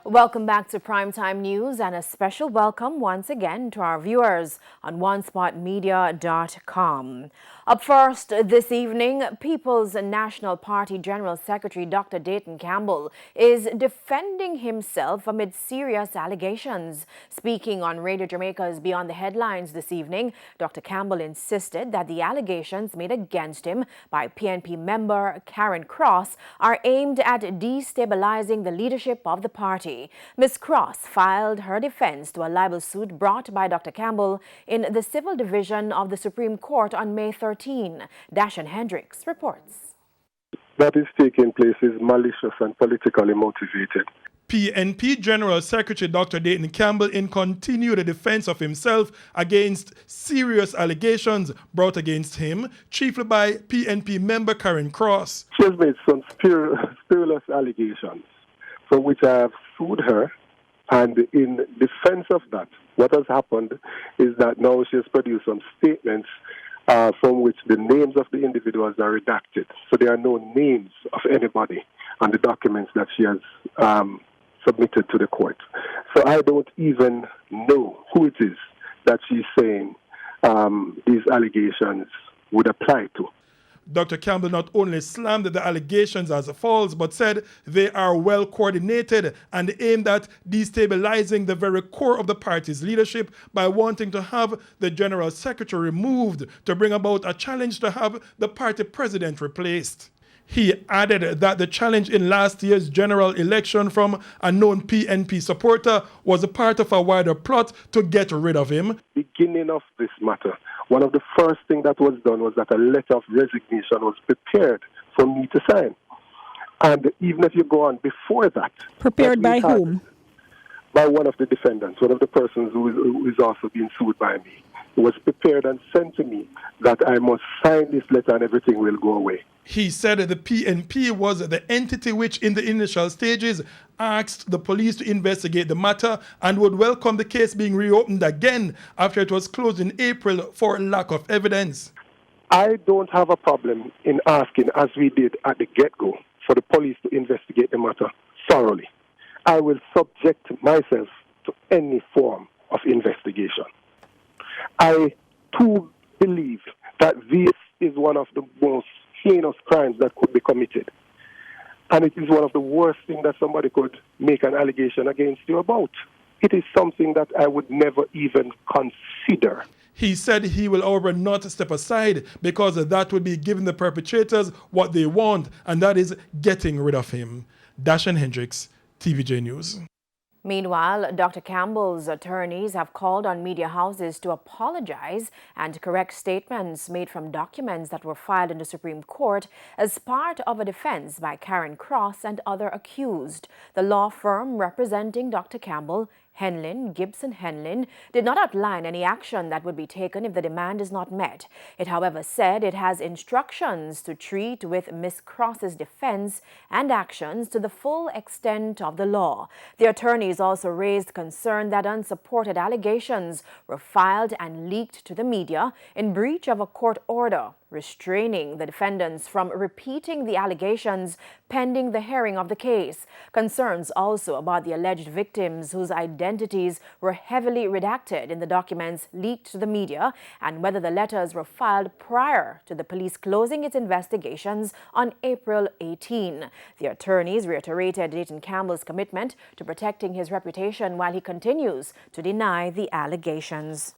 Welcome back to Primetime News and a special welcome once again to our viewers on onespotmedia.com. Up first this evening, People's National Party General Secretary Dr. Dayton Campbell is defending himself amid serious allegations. Speaking on Radio Jamaica's Beyond the Headlines this evening, Dr. Campbell insisted that the allegations made against him by PNP member Karen Cross are aimed at destabilizing the leadership of the party. Ms. Cross filed her defense to a libel suit brought by Dr. Campbell in the Civil Division of the Supreme Court on May 13. Dashan Hendricks reports. That is taking place is malicious and politically motivated. PNP General Secretary Dr. Dayton Campbell in continued defense of himself against serious allegations brought against him, chiefly by PNP member Karen Cross. She has made some spurious allegations for which I have sued her, and in defense of that, what has happened is that now she has produced some statements from which the names of the individuals are redacted. So there are no names of anybody on the documents that she has submitted to the court. So I don't even know who it is that she's saying these allegations would apply to. Dr. Campbell not only slammed the allegations as false, but said they are well coordinated and aimed at destabilizing the very core of the party's leadership by wanting to have the General Secretary removed to bring about a challenge to have the party president replaced. He added that the challenge in last year's general election from a known PNP supporter was a part of a wider plot to get rid of him. Beginning of this matter, one of the first things that was done was that a letter of resignation was prepared for me to sign. And even if you go on before that... Prepared by whom? By one of the defendants, one of the persons who is also being sued by me. It was prepared and sent to me that I must sign this letter and everything will go away. He said the PNP was the entity which in the initial stages asked the police to investigate the matter and would welcome the case being reopened again after it was closed in April for lack of evidence. I don't have a problem in asking, as we did at the get-go, for the police to investigate the matter thoroughly. I will subject myself to any form of investigation. I too believe that this is one of the most heinous crimes that could be committed. And it is one of the worst things that somebody could make an allegation against you about. It is something that I would never even consider. He said he will, however, not step aside because that would be giving the perpetrators what they want, and that is getting rid of him. Dashan Hendricks, TVJ News. Meanwhile, Dr. Campbell's attorneys have called on media houses to apologize and correct statements made from documents that were filed in the Supreme Court as part of a defense by Karen Cross and other accused. The law firm representing Dr. Campbell, Gibson Henlin, did not outline any action that would be taken if the demand is not met. It, however, said it has instructions to treat with Ms. Cross's defense and actions to the full extent of the law. The attorneys also raised concern that unsupported allegations were filed and leaked to the media in breach of a court order restraining the defendants from repeating the allegations pending the hearing of the case. Concerns also about the alleged victims whose identities were heavily redacted in the documents leaked to the media and whether the letters were filed prior to the police closing its investigations on April 18. The attorneys reiterated Dayton Campbell's commitment to protecting his reputation while he continues to deny the allegations.